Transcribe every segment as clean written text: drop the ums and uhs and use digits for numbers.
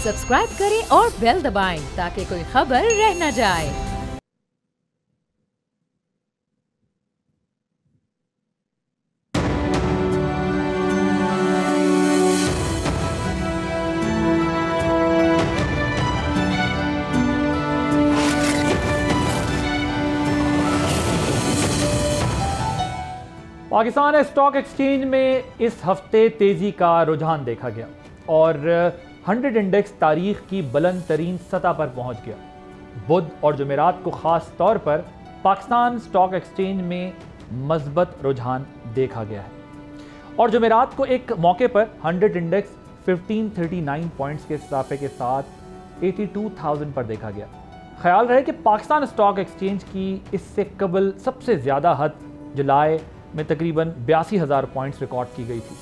Subscribe करें और bell दबाएं ताकि कोई खबर रह न जाए। पाकिस्तान स्टॉक एक्सचेंज में इस हफ्ते तेजी का रुझान देखा गया और 100 इंडेक्स तारीख की बुलंद तरीन सतह पर पहुंच गया। बुध और जुमेरात को खास तौर पर पाकिस्तान स्टॉक एक्सचेंज में मजबूत रुझान देखा गया है और जुमेरात को एक मौके पर 100 इंडेक्स 1539 पॉइंट्स के इजाफे के साथ 82,000 पर देखा गया। ख्याल रहे कि पाकिस्तान स्टॉक एक्सचेंज की इससे कबल सबसे ज़्यादा हद जुलाई में तकरीबन 82,000 पॉइंट्स रिकॉर्ड की गई थी।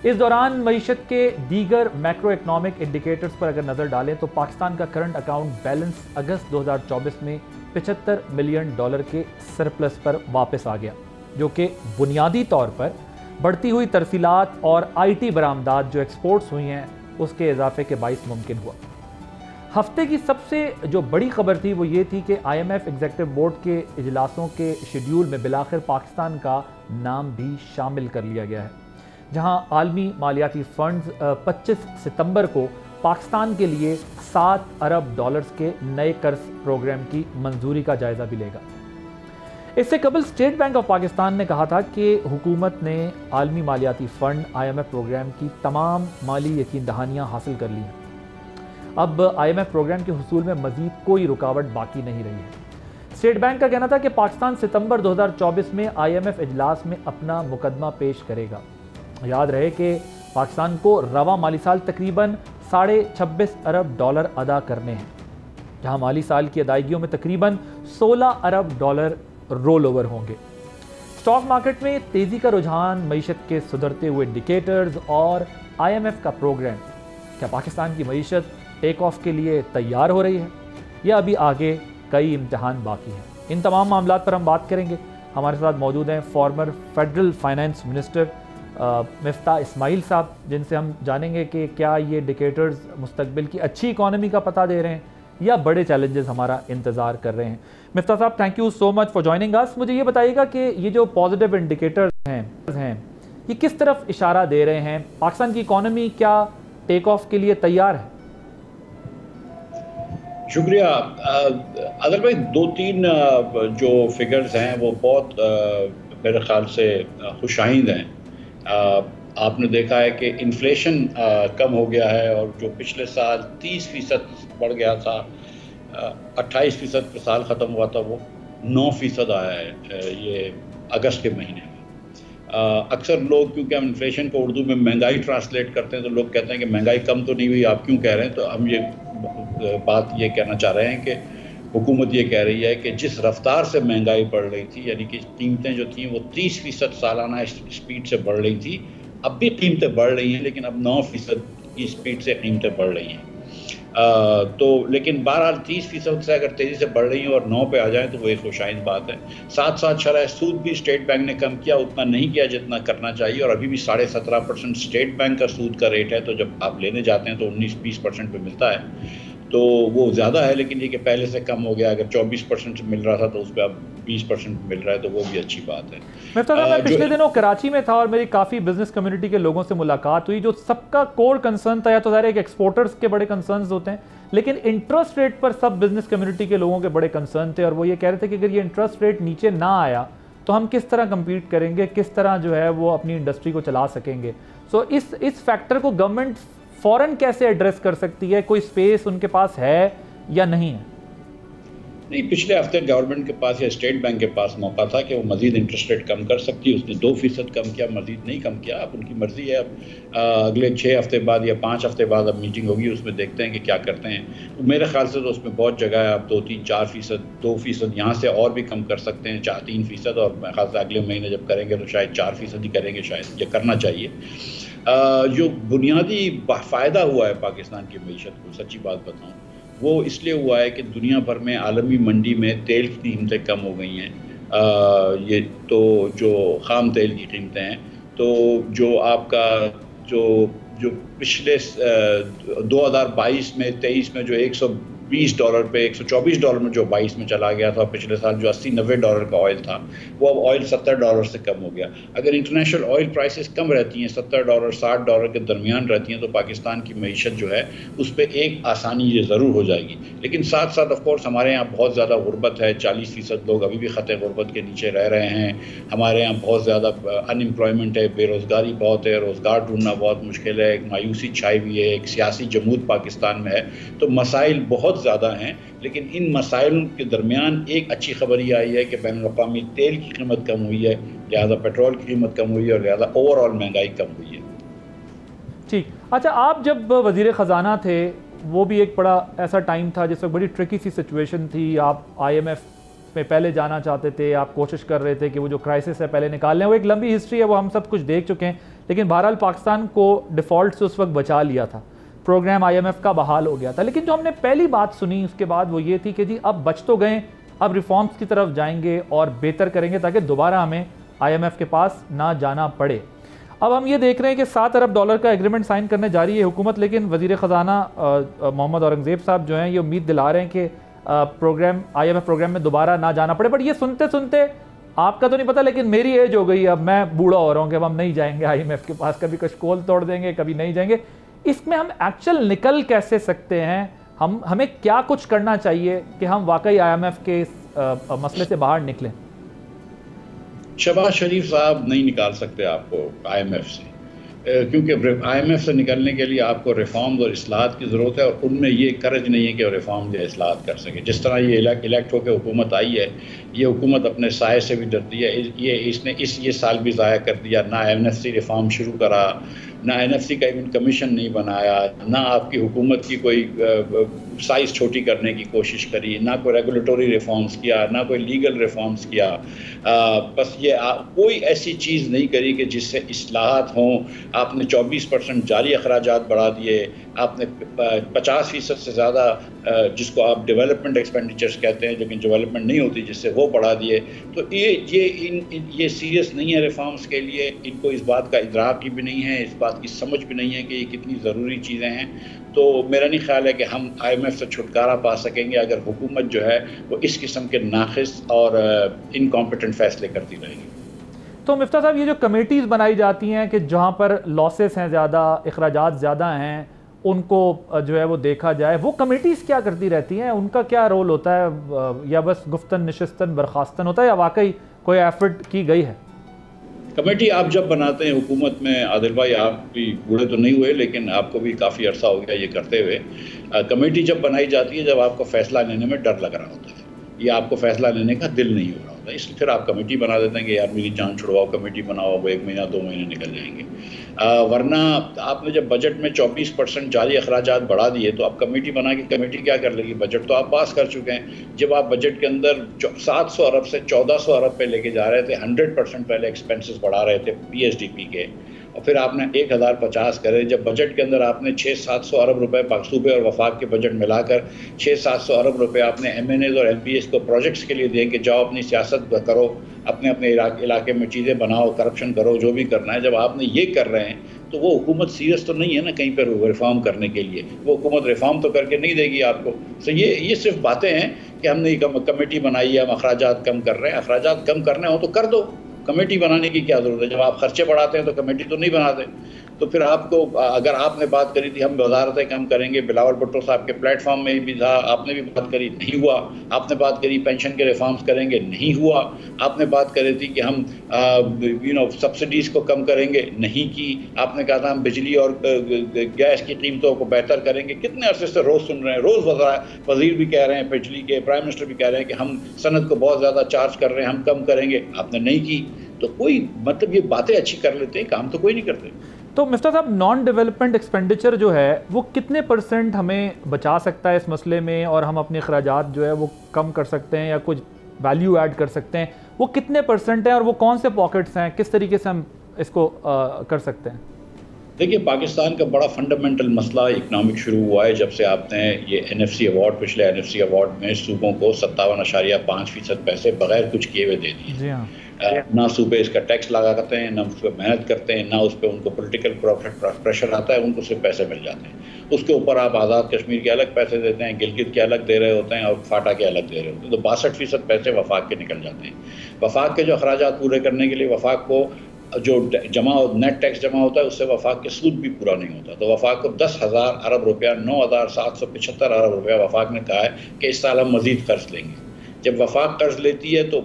इस दौरान मईशत के दीगर मैक्रो इकनॉमिक इंडिकेटर्स पर अगर नज़र डालें तो पाकिस्तान का करंट अकाउंट बैलेंस अगस्त 2024 में $75 मिलियन के सरप्लस पर वापस आ गया, जो कि बुनियादी तौर पर बढ़ती हुई तरसीलात और IT बरामदात जो एक्सपोर्ट्स हुई हैं उसके इजाफे के बाइस मुमकिन हुआ। हफ्ते की सबसे जो बड़ी खबर थी वो ये थी कि IMF एग्जीक्यूटिव बोर्ड के इजलासों के शेड्यूल में बिलाखिर पाकिस्तान का नाम भी शामिल कर लिया गया है, जहां आलमी मालियाती फंड्स 25 सितंबर को पाकिस्तान के लिए $7 अरब के नए कर्ज प्रोग्राम की मंजूरी का जायजा भी लेगा। इससे कबल स्टेट बैंक ऑफ पाकिस्तान ने कहा था कि हुकूमत ने आलमी मालियाती फंड IMF प्रोग्राम की तमाम माली यकीन दहानियाँ हासिल कर ली हैं। अब IMF प्रोग्राम के हुसूल में मजीद कोई रुकावट बाकी नहीं रही है। स्टेट बैंक का कहना था कि पाकिस्तान सितंबर 2024 में IMF इजलास में अपना मुकदमा पेश करेगा। याद रहे कि पाकिस्तान को रवा माली साल तकरीबन $26.5 अरब अदा करने हैं, जहां माली साल की अदायगियों में तकरीबन $16 अरब रोल ओवर होंगे। स्टॉक मार्केट में तेजी का रुझान, मईशत के सुधरते हुए इंडिकेटर्स और IMF का प्रोग्राम, क्या पाकिस्तान की मईशत टेक ऑफ के लिए तैयार हो रही है या अभी आगे कई इम्तिहान बाकी हैं? इन तमाम मामलात पर हम बात करेंगे। हमारे साथ मौजूद हैं former federal finance minister Miftah Ismail साहब, जिनसे हम जानेंगे कि क्या ये इंडिकेटर्स मुस्तकबिल की अच्छी इकॉनमी का पता दे रहे हैं या बड़े चैलेंजेस हमारा इंतज़ार कर रहे हैं। मिफ्ता साहब, thank you so much for joining us. मुझे ये बताइएगा कि ये जो पॉजिटिव इंडिकेटर्स हैं ये किस तरफ इशारा दे रहे हैं? पाकिस्तान की इकॉनमी क्या टेक ऑफ के लिए तैयार है? शुक्रिया। अगर भाई 2-3 जो फिगर्स हैं वो बहुत मेरे ख्याल से खुशाइंद हैं। आपने देखा है कि इन्फ्लेशन कम हो गया है और जो पिछले साल 30% बढ़ गया था, 28% पे साल ख़त्म हुआ था, वो 9% आया है ये अगस्त के महीने में। अक्सर लोग, क्योंकि हम इन्फ्लेशन को उर्दू में महंगाई ट्रांसलेट करते हैं, तो लोग कहते हैं कि महंगाई कम तो नहीं हुई, आप क्यों कह रहे हैं? तो हम ये बात ये कहना चाह रहे हैं कि हुकूमत ये कह रही है कि जिस रफ्तार से महंगाई बढ़ रही थी, यानी कि कीमतें जो थी वो 30% सालाना स्पीड से बढ़ रही थी, अब भी कीमतें बढ़ रही हैं, लेकिन अब 9% की स्पीड से कीमतें बढ़ रही हैं। तो लेकिन बहरहाल 30% से अगर तेज़ी से बढ़ रही हैं और 9 पे आ जाएं तो वो एक खुशाइंद बात है। साथ साथ शरह सूद भी स्टेट बैंक ने कम किया, उतना नहीं किया जितना करना चाहिए, और अभी भी 17.5% स्टेट बैंक का सूद का रेट है। तो जब आप लेने जाते हैं तो 19-20% पे मिलता है, तो वो ज़्यादा है, लेकिन ये कि पहले से कम हो गया। अगर 24% मिल रहा था तो उस पर अब 20% मिल रहा है, तो वो भी अच्छी बात है। मैं पिछले दिनों कराची में था और मेरी काफ़ी बिजनेस कम्युनिटी के लोगों से मुलाकात हुई। जो सबका कोर कंसर्न था, या तो ज़ाहिर है कि एक्सपोर्टर्स के बड़े कंसर्न्स होते हैं, लेकिन इंटरेस्ट रेट पर सब बिजनेस कम्युनिटी के लोगों के बड़े कंसर्न थे, और वो ये कह रहे थे कि अगर ये इंटरेस्ट रेट नीचे ना आया तो हम किस तरह कम्पीट करेंगे, किस तरह जो है वो अपनी इंडस्ट्री को चला सकेंगे। सो इस फैक्टर को गवर्नमेंट फ़ौरन कैसे एड्रेस कर सकती है? कोई स्पेस उनके पास है या नहीं है? नहीं, पिछले हफ्ते गवर्नमेंट के पास या स्टेट बैंक के पास मौका था कि वो मज़ीद इंटरेस्ट रेट कम कर सकती है। उसने 2% कम किया, मज़ीद नहीं कम किया। अब उनकी मर्ज़ी है। अब अगले 6 हफ्ते बाद या 5 हफ्ते बाद अब मीटिंग होगी, उसमें देखते हैं कि क्या करते हैं। तो मेरे ख्याल से तो उसमें बहुत जगह है। अब 2-3-4%, 2% यहाँ से और भी कम कर सकते हैं, 4-3%, और मेरे ख्याल से अगले महीने जब करेंगे तो शायद 4% ही करेंगे। शायद ये करना चाहिए। जो बुनियादी फ़ायदा हुआ है पाकिस्तान की मईशत को, सच्ची बात बताऊँ, वो इसलिए हुआ है कि दुनिया भर में आलमी मंडी में तेल की कीमतें कम हो गई हैं। ये तो जो ख़ाम तेल की कीमतें हैं, तो जो आपका जो जो पिछले 2022 में 23 में जो $120 पे $124 में जो 22 में चला गया था, पिछले साल जो $80-90 का ऑयल था वो अब ऑयल $70 से कम हो गया। अगर इंटरनेशनल ऑयल प्राइसेस कम रहती हैं, $70-60 के दरमियान रहती हैं, तो पाकिस्तान की मईशत जो है उस पर एक आसानी ये ज़रूर हो जाएगी। लेकिन साथ साथ ऑफ कोर्स हमारे यहाँ बहुत ज़्यादा गुर्बत है, 40% लोग अभी भी ख़त गुर्बत के नीचे रह रहे हैं। हमारे यहाँ बहुत ज़्यादा अनएम्प्लॉयमेंट है, बेरोज़गारी बहुत है, रोज़गार ढूंढना बहुत मुश्किल है, एक मायूसी छाई हुई है, एक सियासी जमूद पाकिस्तान में है। तो मसाइल बहुत ज़्यादा हैं, लेकिन इन मसाइलों के दरमियान एक अच्छी खबर ये आई है कि बैनुल-अक़वामी तेल की कीमत कम हुई है, लिहाजा पेट्रोल की कीमत कम हुई है और लिहाजा ओवरऑल महंगाई कम हुई है। ठीक। अच्छा, आप जब वज़ीर ख़जाना थे वो भी एक बड़ा ऐसा टाइम था जिस वक्त बड़ी ट्रिकी सी सिचुएशन थी। आप IMF में पहले जाना चाहते थे, आप कोशिश कर रहे थे कि वो जो क्राइसिस है पहले निकाल लें। वो एक लंबी हिस्ट्री है, वो हम सब कुछ देख चुके हैं, लेकिन बहरहाल पाकिस्तान को डिफ़ॉल्ट से उस वक्त बचा लिया था, प्रोग्राम IMF का बहाल हो गया था। लेकिन जो हमने पहली बात सुनी उसके बाद वो ये थी कि जी अब बच तो गए, अब रिफॉर्म्स की तरफ जाएंगे और बेहतर करेंगे ताकि दोबारा हमें IMF के पास ना जाना पड़े। अब हम ये देख रहे हैं कि $7 अरब का एग्रीमेंट साइन करने जा रही है हुकूमत, लेकिन वज़ीर ख़जाना मोहम्मद औरंगज़ेब साहब जो हैं ये उम्मीद दिला रहे हैं कि IMF प्रोग्राम में दोबारा ना जाना पड़े। बट ये सुनते सुनते आपका तो नहीं पता, लेकिन मेरी एज हो गई, अब मैं बूढ़ा हो रहा हूँ कि अब हम नहीं जाएंगे IMF के पास, कभी कशकोल तोड़ देंगे, कभी नहीं जाएंगे। इसमें हम एक्चुअल निकल कैसे सकते हैं? हमें क्या कुछ करना चाहिए कि हम वाकई IMF के इस मसले से बाहर निकलें? शहबाज शरीफ साहब नहीं निकाल सकते आपको IMF से, क्योंकि IMF से निकलने के लिए आपको रिफॉर्म्स और इस्लाहात की ज़रूरत है, और उनमें ये करज नहीं है कि वो रिफॉर्म या इस्लाहात कर सके। जिस तरह ये इलेक्ट होकर हुकूमत आई है, ये हुकूमत अपने साये से भी डरती है। इसने ये साल भी ज़ाया कर दिया, ना NFC रिफॉर्म शुरू करा, ना NFC का इवन कमीशन नहीं बनाया, ना आपकी हुकूमत की कोई साइज़ छोटी करने की कोशिश करी, ना कोई रेगुलेटरी रिफॉर्म्स किया, ना कोई लीगल रिफॉर्म्स किया। बस ये कोई ऐसी चीज़ नहीं करी कि जिससे इस्लाहात हों। आपने 24% जारी अखराजात बढ़ा दिए, आपने 50% से ज़्यादा जिसको आप डेवलपमेंट एक्सपेंडिचर्स कहते हैं, लेकिन डेवलपमेंट नहीं होती, जिससे वो बढ़ा दिए। तो ये सीरियस नहीं है रिफॉर्म्स के लिए। इनको इस बात का इदराक भी नहीं है, इस बात की समझ भी नहीं है कि ये कितनी ज़रूरी चीज़ें हैं। तो मेरा नहीं ख्याल है कि हम IMF से छुटकारा पा सकेंगे अगर हुकूमत जो है वो इस किस्म के नाक़िस और इनकॉम्पिटेंट फ़ैसले करती रहेगी। तो मिफ्ता साहब, ये जो कमेटीज़ बनाई जाती हैं कि जहाँ पर लॉसेस हैं ज़्यादा, अखराजात ज़्यादा हैं, उनको जो है वो देखा जाए, वो कमेटीज़ क्या करती रहती हैं? उनका क्या रोल होता है? या बस गुफ्तन निशिस्तन बर्खास्तन होता है, या वाकई कोई एफर्ट की गई है? कमेटी आप जब बनाते हैं हुकूमत में, आदिल भाई आप भी बूढ़े तो नहीं हुए, लेकिन आपको भी काफ़ी अरसा हो गया ये करते हुए। कमेटी जब बनाई जाती है जब आपको फ़ैसला लेने में डर लग रहा होता है, या आपको फ़ैसला लेने का दिल नहीं हो रहा होता, इसलिए फिर आप कमेटी बना देते हैं कि यार मेरी जान छुड़वाओ, कमेटी बनाओ, वो 1 महीना 2 महीने निकल जाएंगे। वरना आपने जब बजट में 24% जारी अखराजात बढ़ा दिए, तो आप कमेटी बना के कमेटी क्या कर लेगी? बजट तो आप पास कर चुके हैं। जब आप बजट के अंदर 700 अरब से 1400 अरब पे लेके जा रहे थे, 100% पहले एक्सपेंसेस बढ़ा रहे थे PSDP के, और फिर आपने 1050 करे। जब बजट के अंदर आपने 600-700 अरब रुपए सूबे और वफाक के बजट मिलाकर 600-700 अरब रुपए आपने MNAs और MPAs को प्रोजेक्ट्स के लिए दें कि जाओ अपनी सियासत करो, अपने अपने इलाके में चीज़ें बनाओ, करप्शन करो, जो भी करना है। जब आपने ये कर रहे हैं तो वो हुकूमत सीरियस तो नहीं है ना कहीं पर रिफॉर्म करने के लिए। वो हुकूमत रिफॉर्म तो करके नहीं देगी आपको। तो ये सिर्फ बातें हैं कि हमने कमेटी बनाई है, हम अखराजात कम कर रहे हैं। अखराजात कम करने हो तो कर दो, कमेटी बनाने की क्या ज़रूरत है? जब आप खर्चे बढ़ाते हैं तो कमेटी तो नहीं बनाते। तो फिर आपको, अगर आपने बात करी थी हम वजारतें कम करेंगे, बिलावल भुट्टो साहब के प्लेटफॉर्म में भी था, आपने भी बात करी, नहीं हुआ। आपने बात करी पेंशन के रिफॉर्म्स करेंगे, नहीं हुआ। आपने बात करी थी कि हम सब्सिडीज़ को कम करेंगे, नहीं की। आपने कहा था हम बिजली और गैस की कीमतों को बेहतर करेंगे। कितने अरसे से रोज़ सुन रहे हैं, रोज़ वज़ीर भी कह रहे हैं, बिजली के प्राइम मिनिस्टर भी कह रहे हैं कि हम सनद को बहुत ज़्यादा चार्ज कर रहे हैं, हम कम करेंगे। आपने नहीं की। तो कोई मतलब ये बातें अच्छी कर लेते हैं, काम तो कोई नहीं करते। तो मिफ्ता साहब, नॉन डेवलपमेंट एक्सपेंडिचर जो है वो कितने % हमें बचा सकता है इस मसले में, और हम अपने अखराजात जो है वो कम कर सकते हैं या कुछ वैल्यू ऐड कर सकते हैं? वो कितने % हैं और वो कौन से पॉकेट्स हैं? किस तरीके से हम इसको कर सकते हैं? देखिए, पाकिस्तान का बड़ा फंडामेंटल मसला इकनॉमिक शुरू हुआ है जब से आपने ये NFC अवार्ड, पिछले NFC अवार्ड में सूबों को 57.5% पैसे बगैर कुछ किए हुए दे दिए। जी हाँ। ना सूबे इसका टैक्स लगा करते हैं, ना उस पर मेहनत करते हैं, ना उस पर उनको पॉलिटिकल प्रेशर आता है, उनको सिर्फ पैसे मिल जाते हैं। उसके ऊपर आप आज़ाद कश्मीर के अलग पैसे देते हैं, गिलगित के अलग दे रहे होते हैं और फाटा के अलग दे रहे होते हैं, तो 62% पैसे वफाक के निकल जाते हैं। वफाक के जो अखराजात पूरे करने के लिए वफाक को जो नेट टैक्स जमा होता है उससे वफाक के सूद भी पूरा नहीं होता, तो वफाक को 10,000 अरब रुपया 9,775 अरब रुपया वफाक ने कहा है कि इस साल हम मज़ीद कर्ज लेंगे। जब वफाक कर्ज लेती है तो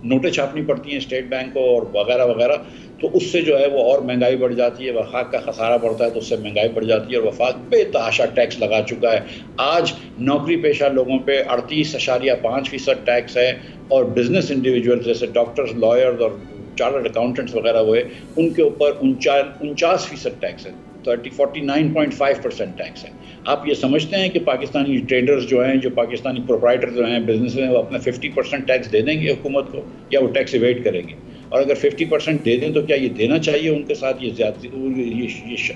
नोटें छापनी पड़ती हैं स्टेट बैंक को और वगैरह वगैरह, तो उससे जो है वो और महंगाई बढ़ जाती है, वफाक का खसारा बढ़ता है तो उससे महंगाई बढ़ जाती है और वफाक बेतहाशा टैक्स लगा चुका है। आज नौकरी पेशा लोगों पे 38.5% टैक्स है और बिजनेस इंडिविजुअल्स जैसे डॉक्टर्स, लॉयर्स और चार्टर्ड अकाउंटेंट्स वगैरह हुए, उनके ऊपर 49% टैक्स है, 49.5% टैक्स है। आप ये समझते हैं कि पाकिस्तानी ट्रेडर्स जो हैं, जो पाकिस्तानी प्रोप्राइटर जो हैं, बिजनेस हैं, वो अपना 50% टैक्स दे देंगे हुकूमत को या वो टैक्स इवेट करेंगे? और अगर 50% दे दें तो क्या ये देना चाहिए उनके साथ? ये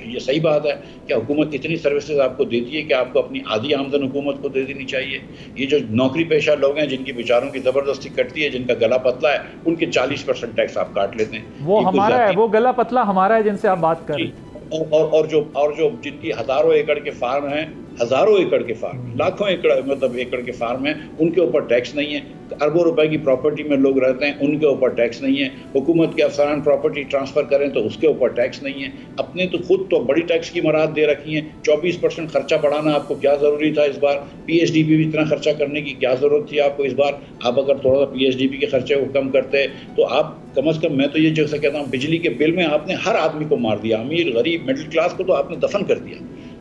ये सही बात है? क्या हुकूमत इतनी सर्विसेज आपको देती है कि आपको अपनी आधी आमदन हुकूमत को दे देनी चाहिए? ये जो नौकरी पेशा लोग हैं जिनकी बेचारों की ज़बरदस्ती कटती है, जिनका गला पतला है, उनके 40% टैक्स आप काट लेते हैं। वो हमारा है, वो गला पतला हमारा है जिनसे आप बात कर रहे हैं। और जो जिनकी हज़ारों एकड़ के फार्म हैं, हज़ारों एकड़ के फार्म, लाखों एकड़ मतलब एकड़ के फार्म हैं, उनके ऊपर टैक्स नहीं है। अरबों रुपए की प्रॉपर्टी में लोग रहते हैं, उनके ऊपर टैक्स नहीं है। हुकूमत के अफसरान प्रॉपर्टी ट्रांसफ़र करें तो उसके ऊपर टैक्स नहीं है। अपने तो खुद तो बड़ी टैक्स की मराद दे रखी हैं। 24% खर्चा बढ़ाना आपको क्या ज़रूरी था इस बार? PSDP भी इतना खर्चा करने की क्या ज़रूरत थी आपको इस बार? आप अगर थोड़ा सा PSDP के खर्चे को कम करते तो आप कम से कम, मैं तो ये जैसे कहता हूँ, बिजली के बिल में आपने हर आदमी को मार दिया, अमीर गरीब मिडिल क्लास को तो आपने दफन कर दिया।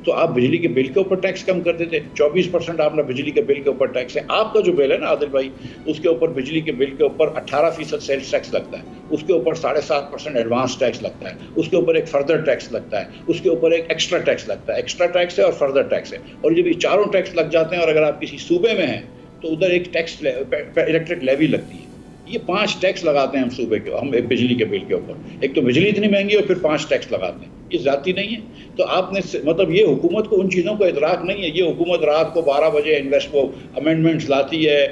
तो आप बिजली के बिल के ऊपर टैक्स कम कर देते। 24% आपने बिजली के बिल के ऊपर टैक्स है। आपका जो बिल है ना आदिल भाई, उसके ऊपर बिजली के बिल के ऊपर 18% सेल्स टैक्स लगता है, उसके ऊपर 7.5% एडवांस टैक्स लगता है, उसके ऊपर एक फर्दर टैक्स लगता है, उसके ऊपर एक एक्स्ट्रा टैक्स लगता है। एक्स्ट्रा टैक्स है और फर्दर टैक्स है, और जब ये चारों टैक्स लग जाते हैं और अगर आप किसी सूबे में हैं तो उधर एक टैक्स इलेक्ट्रिक लेवी लगती है। ये 5 टैक्स लगाते हैं हम सूबे के, हम बिजली के बिल के ऊपर। एक तो बिजली इतनी महंगी और फिर 5 टैक्स लगाते हैं। ये ज़्यादती नहीं है? तो आपने मतलब ये हुकूमत को उन चीज़ों का इदराक नहीं है। ये हुकूमत रात को 12 बजे इन्वेस्ट वो अमेंडमेंट्स लाती है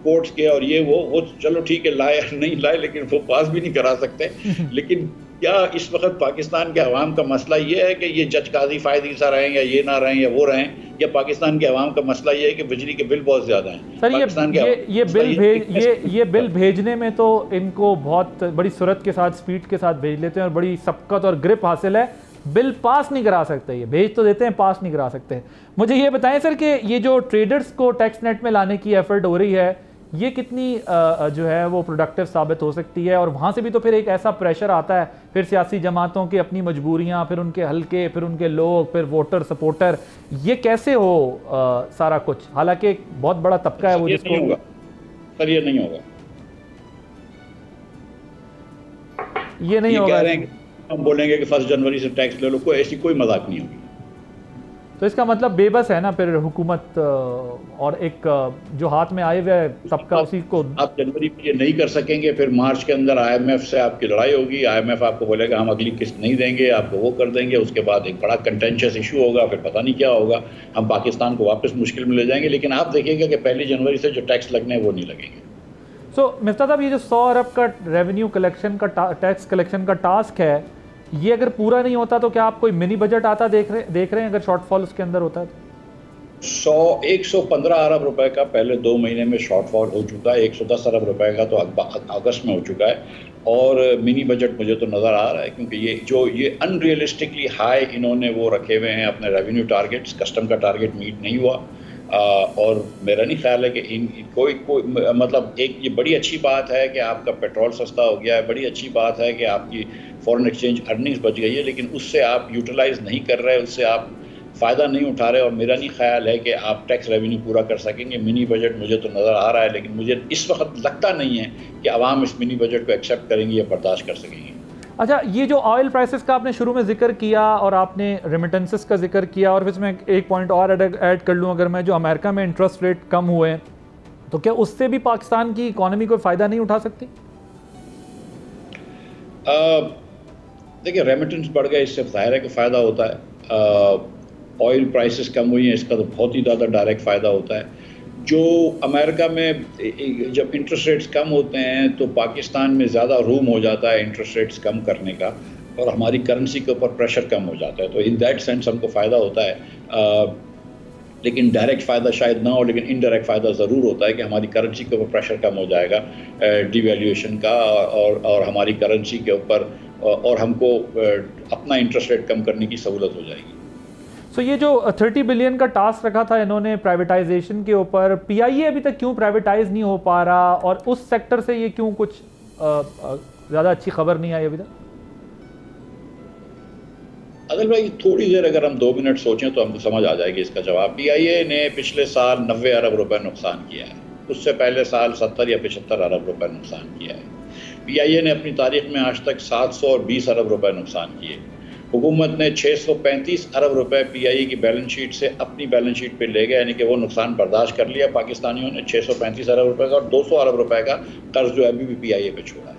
कोर्ट्स के, और ये वो चलो ठीक है, लाए नहीं लाए, लेकिन वो पास भी नहीं करा सकते। लेकिन क्या इस वक्त पाकिस्तान के अवाम का मसला ये है कि ये जज काजी फायदी सा रहें या ये ना रहें या वो रहें, या पाकिस्तान के अवाम का मसला ये है कि बिजली के बिल बहुत ज़्यादा हैं? सर ये बिल भेजने में तो इनको बहुत बड़ी सूरत के साथ, स्पीड के साथ भेज लेते हैं और बड़ी सबकत और ग्रिप हासिल है। बिल पास नहीं करा सकते, ये भेज तो देते हैं, पास नहीं करा सकते। मुझे ये बताएं सर कि ये जो ट्रेडर्स को टैक्स नेट में लाने की एफर्ट हो रही है, ये कितनी जो है वो प्रोडक्टिव साबित हो सकती है? और वहाँ से भी तो फिर एक ऐसा प्रेशर आता है, फिर सियासी जमातों की अपनी मजबूरियाँ, फिर उनके हल्के, फिर उनके लोग, फिर वोटर सपोर्टर, ये कैसे हो सारा कुछ? हालांकि एक बहुत बड़ा तबका है वो जिसको सर ये नहीं होगा, ये नहीं होगा। हम बोलेंगे कि 1 जनवरी से टैक्स ले लो, कोई ऐसी कोई मजाक नहीं होगी। तो इसका मतलब बेबस है ना फिर हुकूमत, और एक जो हाथ में आए हुए तबका उसी को आप जनवरी में ये नहीं कर सकेंगे। फिर मार्च के अंदर IMF से आपकी लड़ाई होगी, IMF आपको बोलेगा हम अगली किस्त नहीं देंगे, आपको वो कर देंगे। उसके बाद एक बड़ा कंटेंशियस इशू होगा, फिर पता नहीं क्या होगा, हम पाकिस्तान को वापस मुश्किल में ले जाएंगे। लेकिन आप देखिएगा कि 1 जनवरी से जो टैक्स लगने हैं वो नहीं लगेंगे। मिफ्ताह साहब, ये जो 100 अरब का रेवेन्यू कलेक्शन का टैक्स कलेक्शन का टास्क है, ये अगर पूरा नहीं होता तो क्या आप कोई मिनी बजट आता देख रहे हैं अगर शॉर्टफॉल उसके अंदर होता है तो? 115 अरब रुपए का पहले 2 महीने में शॉर्टफॉल हो चुका है। 110 अरब रुपए का तो अगस्त में हो चुका है, और मिनी बजट मुझे तो नज़र आ रहा है, क्योंकि ये अनरियलिस्टिकली हाई इन्होंने वो रखे हुए हैं अपने रेवेन्यू टारगेट्स। कस्टम का टारगेट मीट नहीं हुआ, और मेरा नहीं ख्याल है कि कोई मतलब एक ये बड़ी अच्छी बात है कि आपका पेट्रोल सस्ता हो गया है, बड़ी अच्छी बात है कि आपकी फॉरेन एक्सचेंज अर्निंग्स बच गई है, लेकिन उससे आप यूटिलाइज़ नहीं कर रहे, उससे आप फ़ायदा नहीं उठा रहे, और मेरा नहीं ख्याल है कि आप टैक्स रेवेन्यू पूरा कर सकेंगे। मिनी बजट मुझे तो नज़र आ रहा है, लेकिन मुझे इस वक्त लगता नहीं है कि आवाम इस मिनी बजट को एक्सेप्ट करेंगी या बर्दाश्त कर सकेंगे। अच्छा, ये जो ऑयल प्राइसेस का आपने शुरू में जिक्र किया और आपने रेमिटेंसेस का जिक्र किया, और फिर मैं एक पॉइंट और ऐड कर लूँ, अगर मैं जो अमेरिका में इंटरेस्ट रेट कम हुए तो क्या उससे भी पाकिस्तान की इकॉनमी को फ़ायदा नहीं उठा सकती? देखिए, रेमिटेंस बढ़ गए, इससे ज़ाहिर है कि फ़ायदा होता है। ऑयल प्राइसेस कम हुई हैं, इसका तो बहुत ही ज़्यादा डायरेक्ट फ़ायदा होता है। जो अमेरिका में जब इंटरेस्ट रेट्स कम होते हैं तो पाकिस्तान में ज़्यादा रूम हो जाता है इंटरेस्ट रेट्स कम करने का, और हमारी करेंसी के ऊपर प्रेशर कम हो जाता है। तो इन दैट सेंस हमको फ़ायदा होता है, लेकिन डायरेक्ट फ़ायदा शायद ना हो, लेकिन इनडायरेक्ट फ़ायदा ज़रूर होता है कि हमारी करेंसी के ऊपर प्रेशर कम हो जाएगा डिवैल्यूएशन का, और हमारी करेंसी के ऊपर और हमको अपना इंटरेस्ट रेट कम करने की सहूलत हो जाएगी। सो ये जो 30 बिलियन का टास्क रखा था इन्होंने प्राइवेटाइजेशन के ऊपर, पीआईए अभी तक क्यों प्राइवेटाइज नहीं हो पा रहा, और उस सेक्टर से ये क्यों कुछ ज़्यादा अच्छी खबर नहीं आई अभी तक? अदल भाई थोड़ी देर अगर हम 2 मिनट सोचें तो हमको समझ आ जाएगी इसका जवाब। पीआईए ने पिछले साल 90 अरब रुपए नुकसान किया है, उससे पहले साल 70 या 75 अरब रुपए नुकसान किया है। पीआईए ने अपनी तारीख में आज तक 720 अरब रुपए नुकसान किए। हुकूमत ने 635 अरब रुपए पीआईए की बैलेंस शीट से अपनी बैलेंस शीट पे ले गए, यानी कि वो नुकसान बर्दाश्त कर लिया पाकिस्तानियों ने 635 अरब रुपए का, और 200 अरब रुपए का कर्ज जो अभी भी पीआईए पे छोड़ा है।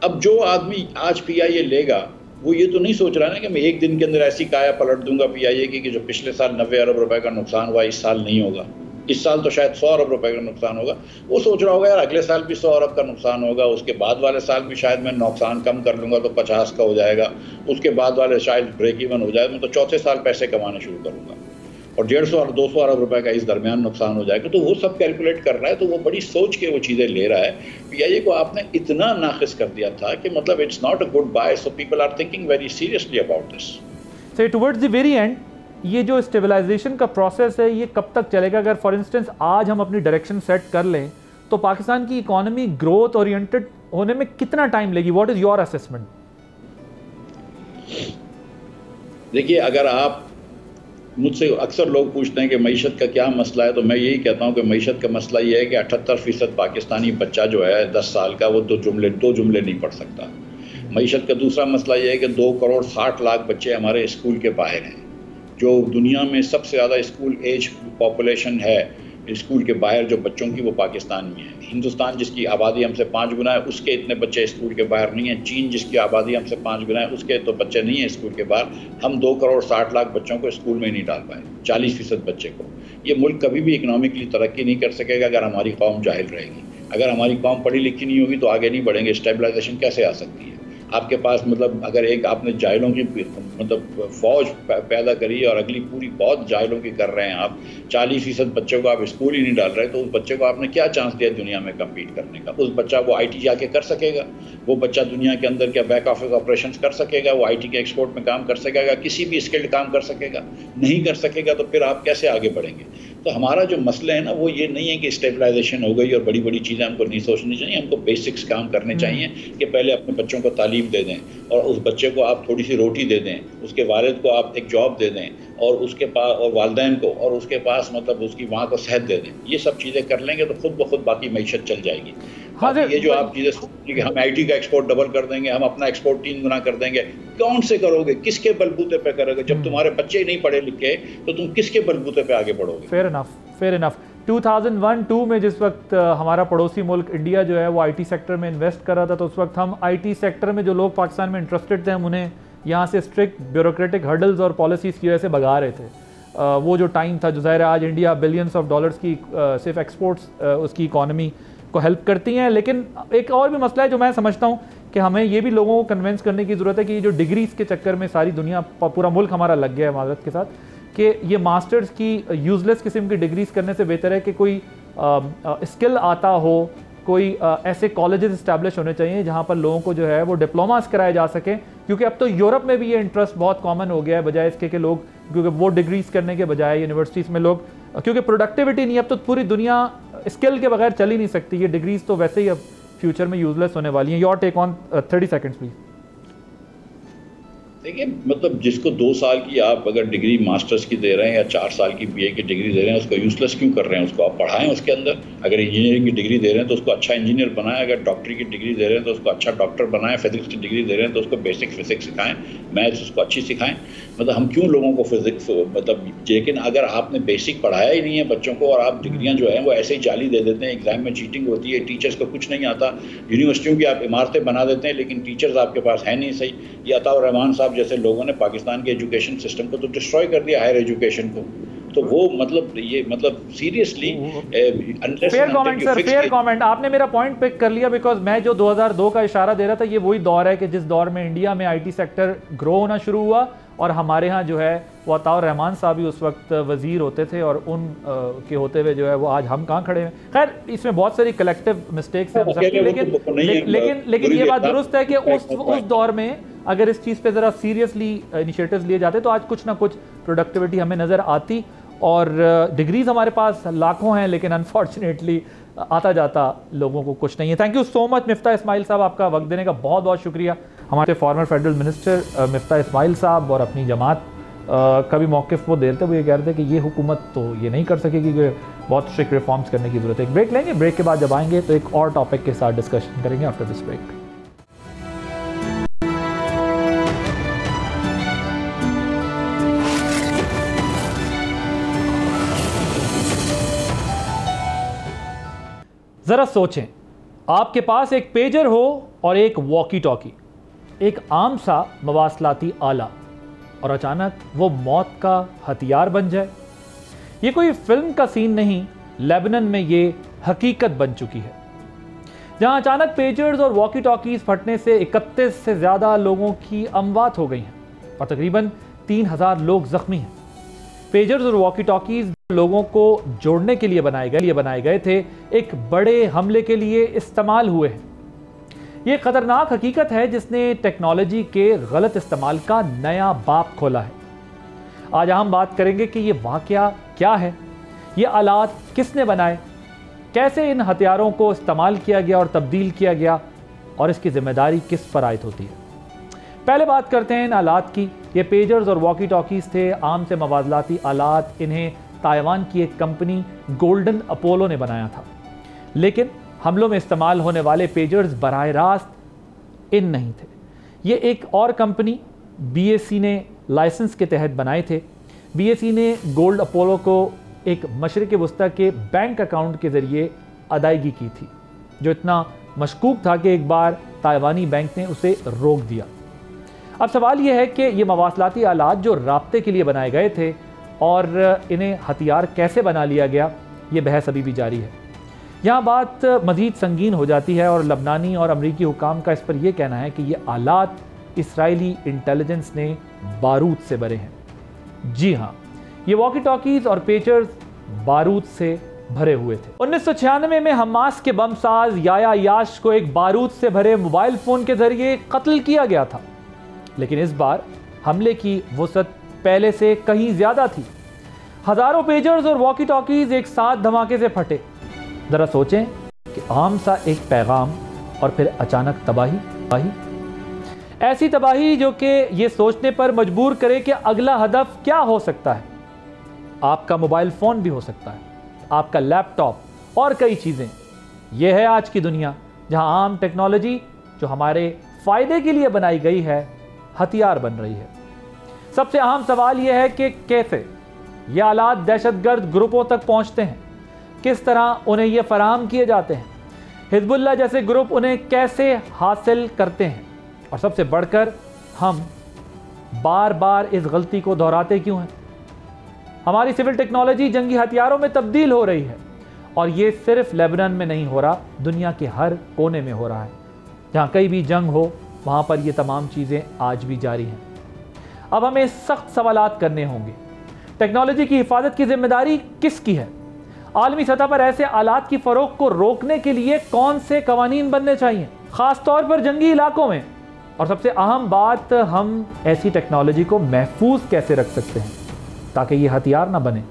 अब जो आदमी आज पीआईए लेगा वो ये तो नहीं सोच रहा है ना कि मैं एक दिन के अंदर ऐसी काया पलट दूंगा पीआईए की कि जो पिछले साल 90 अरब रुपए का नुकसान हुआ इस साल नहीं होगा, इस साल तो शायद 100 अरब रुपए का नुकसान होगा। वो सोच रहा होगा यार अगले साल भी 100 अरब का नुकसान होगा, उसके बाद वाले साल भी शायद मैं नुकसान कम कर लूँगा तो 50 का हो जाएगा, उसके बाद वाले शायद ब्रेक इवन हो जाएगा, मैं तो चौथे साल पैसे कमाने शुरू करूँगा, और 150 और 200 अरब रुपए का इस दरमियान नुकसान हो जाएगा। तो वो सब कैलकुलेट कर रहा है, तो वो बड़ी सोच के वो चीज़ें ले रहा है। पीआईए को आपने इतना नाक़िस कर दिया था कि मतलब it's not a good buy, so people are thinking very seriously about this. So towards the very end ये जो स्टेबलाइजेशन का प्रोसेस है ये कब तक चलेगा? अगर फॉर इंस्टेंस आज हम अपनी डायरेक्शन सेट कर लें तो पाकिस्तान की इकोनॉमी ग्रोथ ओरिएंटेड होने में कितना टाइम लेगी? What is your assessment? देखिए, अगर आप मुझसे अक्सर लोग पूछते हैं कि मईशत का क्या मसला है, तो मैं यही कहता हूं कि मईशत का मसला ये है कि 78% पाकिस्तानी बच्चा जो है 10 साल का वो दो जुमले नहीं पढ़ सकता। मईशत का दूसरा मसला ये है कि 2 करोड़ 60 लाख बच्चे हमारे स्कूल के बाहर हैं। जो दुनिया में सबसे ज़्यादा स्कूल एज पॉपुलेशन है स्कूल के बाहर जो बच्चों की, वो पाकिस्तान में है। हिंदुस्तान जिसकी आबादी हमसे 5 गुना है उसके इतने बच्चे स्कूल के बाहर नहीं हैं। चीन जिसकी आबादी हमसे 5 गुना है उसके तो बच्चे नहीं हैं स्कूल के बाहर। हम 2 करोड़ 60 लाख बच्चों को स्कूल में नहीं डाल पाए, 40% बच्चे को। ये मुल्क कभी भी इकनॉमिकली तरक्की नहीं कर सकेगा अगर हमारी कौम जाहिल रहेगी। अगर हमारी कौम पढ़ी लिखी नहीं होगी तो आगे नहीं बढ़ेंगे। स्टेबलाइजेशन कैसे आ सकती है? आपके पास मतलब अगर एक आपने जाहिलों की मतलब फ़ौज पैदा करी और अगली पूरी बहुत जाहिलों की कर रहे हैं आप, 40% बच्चों को आप स्कूल ही नहीं डाल रहे, तो उस बच्चे को आपने क्या चांस दिया दुनिया में कम्पीट करने का? उस बच्चा वो आईटी जाके कर सकेगा? वो बच्चा दुनिया के अंदर क्या बैक ऑफिस ऑपरेशंस कर सकेगा? वो आईटी के एक्सपोर्ट में काम कर सकेगा? किसी भी स्किल्ड काम कर सकेगा? नहीं कर सकेगा, तो फिर आप कैसे आगे बढ़ेंगे? तो हमारा जो मसला है ना वो ये नहीं है कि स्टेबलाइजेशन हो गई और बड़ी बड़ी चीज़ें हमको नहीं सोचनी चाहिए। हमको बेसिक्स काम करने चाहिए कि पहले अपने बच्चों को तालीम दे दें, और उस बच्चे को आप थोड़ी सी रोटी दे दें, उसके वालिद को आप एक जॉब दे दें, और उसके पास और वालिदैन को, और उसके पास मतलब उसकी माँ को सेहत दे दें। ये सब चीज़ें कर लेंगे तो खुद ब खुद बाकी मईशत चल जाएगी। हाँ, ये जो आप चीज़ें सोचेंगे कि हम आईटी का एक्सपोर्ट डबल कर देंगे, हम अपना एक्सपोर्ट 3 गुना कर देंगे, कौन से करोगे? किसके बलबूते पे करोगे? जब तुम्हारे बच्चे ही नहीं पढ़े लिखे तो तुम किसके बलबूते पे आगे बढ़ोगे? फेयर इनफ 2001-2 में जिस वक्त हमारा पड़ोसी मुल्क इंडिया जो है वो आईटी सेक्टर में इन्वेस्ट कर रहा था, तो उस वक्त हम आईटी सेक्टर में जो लोग पाकिस्तान में इंटरेस्टेड थे हम उन्हें यहाँ से स्ट्रिक्ट ब्यूरोक्रेटिक हर्डल्स और पॉलिसीज़ की वजह से भगा रहे थे। वो जो टाइम था, जो ज़ाहिर है आज इंडिया बिलियंस ऑफ डॉलर्स की सिर्फ एक्सपोर्ट्स उसकी इकॉनमी को हेल्प करती हैं। लेकिन एक और भी मसला है जो मैं समझता हूँ कि हमें ये भी लोगों को कन्विंस करने की ज़रूरत है कि ये जो डिग्रीज़ के चक्कर में सारी दुनिया, पूरा मुल्क हमारा लग गया है माजरत के साथ, कि ये मास्टर्स की यूज़लेस किस्म की डिग्रीज़ करने से बेहतर है कि कोई स्किल आता हो, कोई ऐसे कॉलेजेस इस्टेब्लिश होने चाहिए जहाँ पर लोगों को जो है वो डिप्लोमास कराए जा सकें। क्योंकि अब तो यूरोप में भी ये इंटरेस्ट बहुत कॉमन हो गया है, बजाय इसके कि लोग, क्योंकि वो डिग्रीज़ करने के बजाय यूनिवर्सिटीज़ में लोग, क्योंकि प्रोडक्टिविटी नहीं, अब तो पूरी दुनिया स्किल के बगैर चल ही नहीं सकती। ये डिग्रीज़ तो वैसे ही अब फ्यूचर में यूज़लेस होने वाली हैं। Your take on 30 seconds please. देखिए, मतलब जिसको 2 साल की आप अगर डिग्री मास्टर्स की दे रहे हैं या 4 साल की बीए की डिग्री दे रहे हैं, उसको यूजलेस क्यों कर रहे हैं? उसको आप पढ़ाएं उसके अंदर। अगर इंजीनियरिंग की डिग्री दे रहे हैं तो उसको अच्छा इंजीनियर बनाएं, अगर डॉक्टरी की डिग्री दे रहे हैं तो उसको अच्छा डॉक्टर बनाएं, फिजिक्स की डिग्री दे रहे हैं तो उसको बेसिक फिजिक्स सिखाएं, मैथ्स उसको अच्छी सिखाएं। मतलब हम क्यों लोगों को फिजिक्स मतलब, लेकिन अगर आपने बेसिक पढ़ाया ही नहीं है बच्चों को और आप डिग्रियाँ जो हैं वो ऐसे ही जाली दे देते हैं, एग्जाम में चीटिंग होती है, टीचर्स को कुछ नहीं आता, यूनिवर्सिटियों की आप इमारतें बना देते हैं लेकिन टीचर्स आपके पास है नहीं सही। ये अताउर रहमान साहब जैसे लोगों ने पाकिस्तान के एजुकेशन सिस्टम को तो डिस्ट्रॉय कर दिया, हायर एजुकेशन को। तो वो मतलब ये मतलब seriously fair comment sir, fair comment. आपने मेरा पॉइंट पिक कर लिया, बिकॉज मैं जो 2002 का इशारा दे रहा था, ये वही दौर है कि जिस दौर में इंडिया में आईटी सेक्टर ग्रो होना शुरू हुआ, और हमारे यहाँ जो है वो अताउर रहमान साहब भी उस वक्त वजीर होते थे, और उन के होते हुए जो है वो आज हम कहाँ खड़े हैं। खैर इसमें बहुत सारी कलेक्टिव मिस्टेक्स हैं लेकिन ये बात दुरुस्त है कि उस दौर में अगर इस चीज़ पे ज़रा सीरियसली इनिशिएटिव्स लिए जाते तो आज कुछ ना कुछ प्रोडक्टिविटी हमें नज़र आती। और डिग्रीज हमारे पास लाखों हैं, लेकिन अनफॉर्चुनेटली आता जाता लोगों को कुछ नहीं है। Thank you so much Miftah Ismail साहब, आपका वक्त देने का बहुत बहुत शुक्रिया। हमारे former federal minister Miftah Ismail साहब और अपनी जमात का भी मौक़िफ़ वो देते हुए कह रहे थे कि ये हुकूमत तो ये नहीं कर सकेगी, कि बहुत स्ट्रिक्ट रिफॉर्म्स करने की ज़रूरत है। एक ब्रेक लेंगे, ब्रेक के बाद जब आएंगे तो एक और टॉपिक के साथ डिस्कशन करेंगे आफ्टर दिस ब्रेक। ज़रा सोचें, आपके पास एक पेजर हो और एक वॉकी टॉकी, एक आम सा मवासलाती आला, और अचानक वो मौत का हथियार बन जाए। ये कोई फिल्म का सीन नहीं, लेबनान में ये हकीकत बन चुकी है, जहां अचानक पेजर्स और वॉकी टॉकीज फटने से 31 से ज़्यादा लोगों की अमवात हो गई हैं और तकरीबन 3000 लोग ज़ख्मी हैं। पेजर्स और वॉकी टॉकीज लोगों को जोड़ने के लिए बनाए गए थे, एक बड़े हमले के लिए इस्तेमाल हुए हैं। ये खतरनाक हकीकत है जिसने टेक्नोलॉजी के गलत इस्तेमाल का नया बाब खोला है। आज हम बात करेंगे कि ये वाकया क्या है, ये आलात किसने बनाए, कैसे इन हथियारों को इस्तेमाल किया गया और तब्दील किया गया, और इसकी जिम्मेदारी किस पर आयद होती है। पहले बात करते हैं इन आलात की। ये पेजर्स और वॉकी टॉकीज थे, आम से मवाज़लाती आलात। इन्हें ताइवान की एक कंपनी गोल्डन अपोलो ने बनाया था, लेकिन हमलों में इस्तेमाल होने वाले पेजर्स बराह रास्त इन नहीं थे। ये एक और कंपनी बीएससी ने लाइसेंस के तहत बनाए थे। बीएससी ने गोल्ड अपोलो को एक मशरिक़ वस्ता के बैंक अकाउंट के ज़रिए अदायगी की थी, जो इतना मशकूक था कि एक बार ताइवानी बैंक ने उसे रोक दिया। अब सवाल यह है कि ये मवासलाती आलात जो राब्ते के लिए बनाए गए थे और इन्हें हथियार कैसे बना लिया गया, ये बहस अभी भी जारी है। यहाँ बात मज़ीद संगीन हो जाती है और लबनानी और अमरीकी हुकाम का इस पर यह कहना है कि ये आलात इसराइली इंटेलिजेंस ने बारूद से भरे हैं। जी हाँ, ये वॉकी टॉकीज़ और पेचर्स बारूद से भरे हुए थे। 1996 में हमास के बमसाज याया याश को एक बारूद से भरे मोबाइल फ़ोन के ज़रिए कत्ल किया गया था, लेकिन इस बार हमले की वसअत पहले से कहीं ज़्यादा थी। हज़ारों पेजर्स और वॉकी टॉकीज़ एक साथ धमाके से फटे। ज़रा सोचें कि आम सा एक पैगाम और फिर अचानक तबाही, ऐसी तबाही जो कि ये सोचने पर मजबूर करे कि अगला हदफ क्या हो सकता है। आपका मोबाइल फ़ोन भी हो सकता है, आपका लैपटॉप और कई चीज़ें। यह है आज की दुनिया, जहां आम टेक्नोलॉजी जो हमारे फ़ायदे के लिए बनाई गई है, हथियार बन रही है। सबसे अहम सवाल यह है कि कैसे ये आलात दहशतगर्द ग्रुपों तक पहुंचते हैं, किस तरह उन्हें ये फराहम किए जाते हैं, हिजबुल्लाह जैसे ग्रुप उन्हें कैसे हासिल करते हैं, और सबसे बढ़कर हम बार बार इस गलती को दोहराते क्यों हैं। हमारी सिविल टेक्नोलॉजी जंगी हथियारों में तब्दील हो रही है, और ये सिर्फ लेबनान में नहीं हो रहा, दुनिया के हर कोने में हो रहा है। जहाँ कहीं भी जंग हो वहाँ पर ये तमाम चीज़ें आज भी जारी हैं। अब हमें सख्त सवालात करने होंगे। टेक्नोलॉजी की हिफाजत की जिम्मेदारी किसकी है? आलमी सतह पर ऐसे आलात की फ़रोग को रोकने के लिए कौन से कवानीन बनने चाहिए, ख़ास तौर पर जंगी इलाकों में? और सबसे अहम बात, हम ऐसी टेक्नोलॉजी को महफूज कैसे रख सकते हैं ताकि ये हथियार ना बने।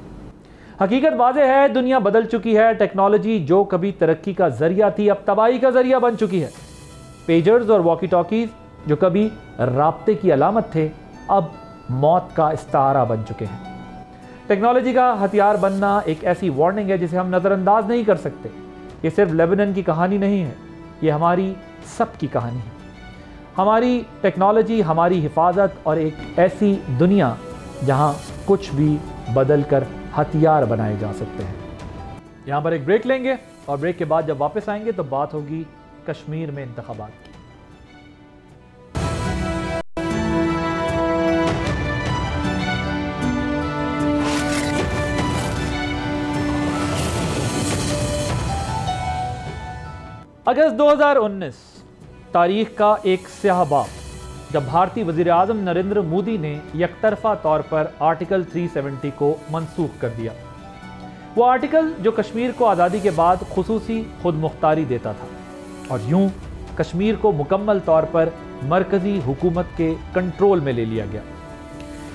हकीकत वाज़ेह है, दुनिया बदल चुकी है। टेक्नोलॉजी जो कभी तरक्की का ज़रिया थी, अब तबाही का ज़रिया बन चुकी है। पेजर्स और वॉकी टॉकीज़ जो कभी राब्ते की अलामत थे, अब मौत का इस्तारा बन चुके हैं। टेक्नोलॉजी का हथियार बनना एक ऐसी वार्निंग है जिसे हम नज़रअंदाज नहीं कर सकते। ये सिर्फ लेबनान की कहानी नहीं है, ये हमारी सब की कहानी है। हमारी टेक्नोलॉजी, हमारी हिफाजत और एक ऐसी दुनिया जहां कुछ भी बदल कर हथियार बनाए जा सकते हैं। यहाँ पर एक ब्रेक लेंगे और ब्रेक के बाद जब वापस आएंगे तो बात होगी कश्मीर में इंतखाबात की। अगस्त 2019 तारीख का एक स्याह बाब, जब भारतीय वज़ीर आज़म नरेंद्र मोदी ने यकतरफा तौर पर आर्टिकल 370 को मनसूख कर दिया। वो आर्टिकल जो कश्मीर को आज़ादी के बाद खुसूसी खुद मुख्तारी देता था और यूं कश्मीर को मुकम्मल तौर पर मरकजी हुकूमत के कंट्रोल में ले लिया गया।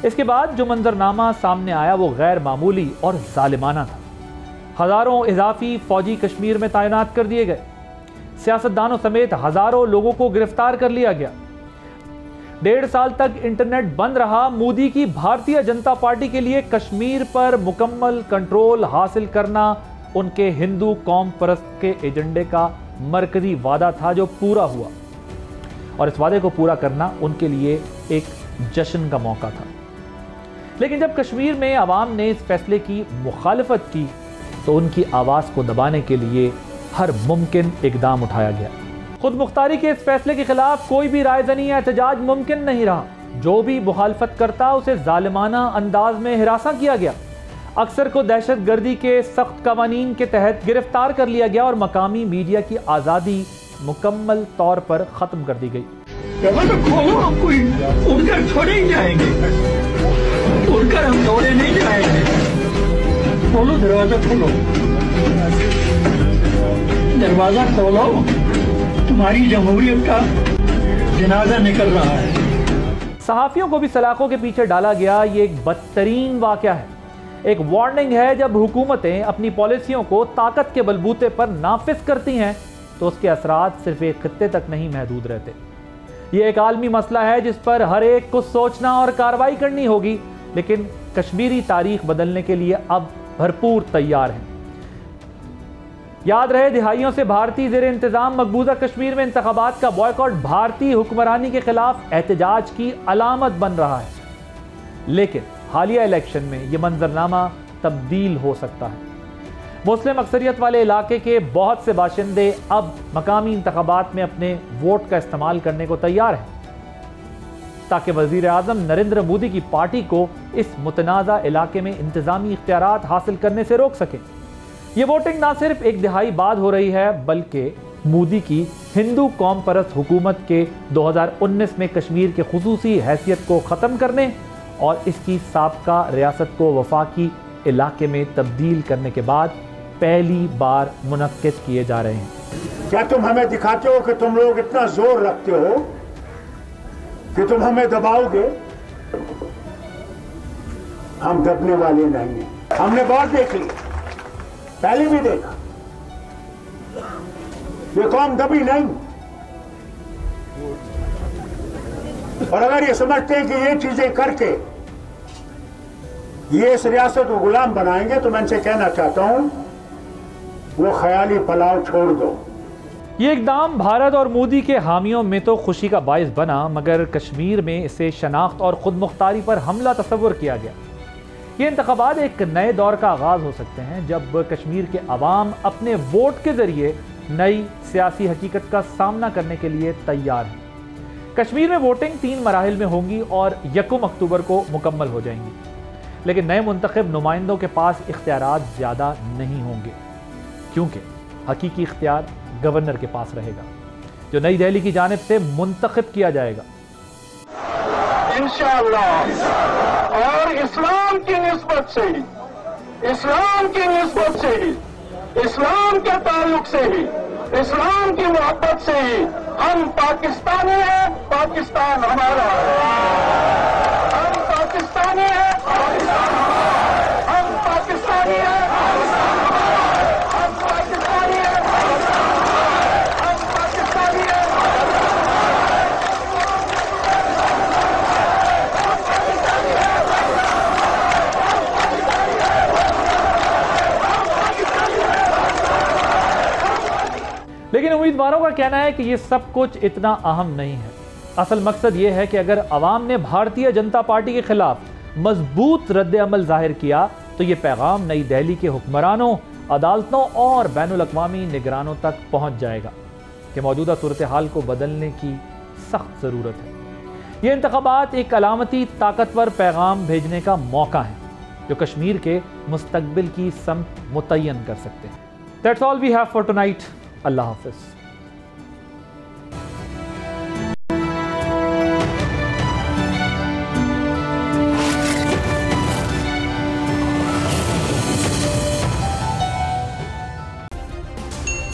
इसके बाद जो मंजरनामा सामने आया वो गैर मामूली और जालिमाना था। हज़ारों इजाफी फौजी कश्मीर में तैनात कर दिए गए, सियासतदानों समेत हज़ारों लोगों को गिरफ्तार कर लिया गया। 1.5 साल तक इंटरनेट बंद रहा। मोदी की भारतीय जनता पार्टी के लिए कश्मीर पर मुकम्मल कंट्रोल हासिल करना उनके हिंदू कौम परस्त के एजेंडे का मरकजी वादा था जो पूरा हुआ, और इस वादे को पूरा करना उनके लिए एक जश्न का मौका था। लेकिन जब कश्मीर में अवाम ने इस फैसले की मुखालफत की तो उनकी आवाज़ को दबाने के लिए हर मुमकिन इकदाम उठाया गया। खुद मुख्तारी के इस फैसले के खिलाफ कोई भी रायज़नी या एहतजाज मुमकिन नहीं रहा। जो भी मुखालफत करता उसे जालिमाना अंदाज में हिरासा किया गया। अक्सर को दहशत गर्दी के सख्त कवानीन के तहत गिरफ्तार कर लिया गया और मकामी मीडिया की आज़ादी मुकम्मल तौर पर ख़त्म कर दी गई। तो खोलो, हम कोई उड़कर थोड़े ही जाएंगे, उड़कर हम दौड़े नहीं जाएंगे। खोलो दरवाजा, खोलो दरवाजा, खोलो, तुम्हारी जमहूरियत का जनाजा निकल रहा है। सहाफ़ियों को भी सलाखों के पीछे डाला गया। ये एक बदतरीन वाक़या है, एक वार्निंग है। जब हुकूमतें अपनी पॉलिसियों को ताकत के बलबूते पर नाफिज करती हैं तो उसके असरात सिर्फ एक खित्ते तक नहीं महदूद रहते। ये एक आलमी मसला है जिस पर हर एक को सोचना और कार्रवाई करनी होगी। लेकिन कश्मीरी तारीख बदलने के लिए अब भरपूर तैयार हैं। याद रहे, दिहाइयों से भारतीय ज़ेर इंतज़ाम मकबूजा कश्मीर में इंतखाबात का बॉयकॉट भारतीय हुक्मरानी के खिलाफ एहतजाज की अलामत बन रहा है। लेकिन हालिया इलेक्शन में यह मंजरनामा तब्दील हो सकता है। मुस्लिम अक्सरियत वाले इलाके के बहुत से बाशिंदे अब मकामी इंतखाबात में अपने वोट का इस्तेमाल करने को तैयार हैं ताकि वज़ीर आज़म नरेंद्र मोदी की पार्टी को इस मुतनाज़ा इलाके में इंतज़ामी इख्तियारात हासिल करने से रोक सकें। ये वोटिंग ना सिर्फ एक दिहाई बाद हो रही है बल्कि मोदी की हिंदू कौम परस्त हुकूमत के 2019 में कश्मीर के खुसूसी हैसियत को ख़त्म करने और इसकी साबका रियासत को वफाकी इलाके में तब्दील करने के बाद पहली बार मुनक्किद किए जा रहे हैं। क्या तुम हमें दिखाते हो कि तुम लोग इतना जोर रखते हो कि तुम हमें दबाओगे? हम दबने वाले नहीं हैं। हमने बहुत देख ली, पहले भी देखा, ये कौम दबी नहीं। और अगर ये समझते हैं कि ये चीजें करके ये इस रियासत को गुलाम बनाएंगे तो मैं इनसे कहना चाहता हूं वो ख्याली पलाव छोड़ दो। ये इकदाम भारत और मोदी के हामियों में तो खुशी का बायस बना, मगर कश्मीर में इसे शनाख्त और खुद मुख्तारी पर हमला तस्वुर किया गया। ये इंतखाबात एक नए दौर का आगाज हो सकते हैं जब कश्मीर के अवाम अपने वोट के जरिए नई सियासी हकीकत का सामना करने के लिए तैयार हैं। कश्मीर में वोटिंग 3 मराहिल में होंगी और 1 अक्टूबर को मुकम्मल हो जाएंगी। लेकिन नए मुंतखब नुमाइंदों के पास इख्तियारात ज़्यादा नहीं होंगे क्योंकि हकीकी इख्तियार गवर्नर के पास रहेगा जो नई दिल्ली की जानिब से मुंतखब किया जाएगा। इंशाअल्लाह और इस्लाम की निस्बत से ही, इस्लाम की निस्बत से ही, इस्लाम के ताल्लुक से ही, इस्लाम की मोहब्बत से ही हम पाकिस्तानी हैं, पाकिस्तान हमारा है। हम पाकिस्तानी हैं, हम पाकिस्तानी हैं, हम पाकिस्तानी हैं, हम पाकिस्तानी हैं। लेकिन उम्मीदवारों का कहना है कि ये सब कुछ इतना अहम नहीं है। असल मकसद ये है कि अगर अवाम ने भारतीय जनता पार्टी के खिलाफ मजबूत रद्द अमल जाहिर किया तो ये पैगाम नई दिल्ली के हुक्मरानों, अदालतों और बैनुल-अक़वामी निगरानों तक पहुंच जाएगा कि मौजूदा सूरत हाल को बदलने की सख्त ज़रूरत है। ये इंतखाबात एक अलामती ताकतवर पैगाम भेजने का मौका है जो कश्मीर के मुस्तकबिल की समत मुतय्यन कर सकते हैं। That's all we have for tonight. अल्लाह हाफ़िज़।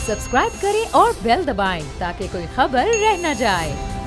सब्सक्राइब करें और बेल दबाएं ताकि कोई खबर रह न जाए।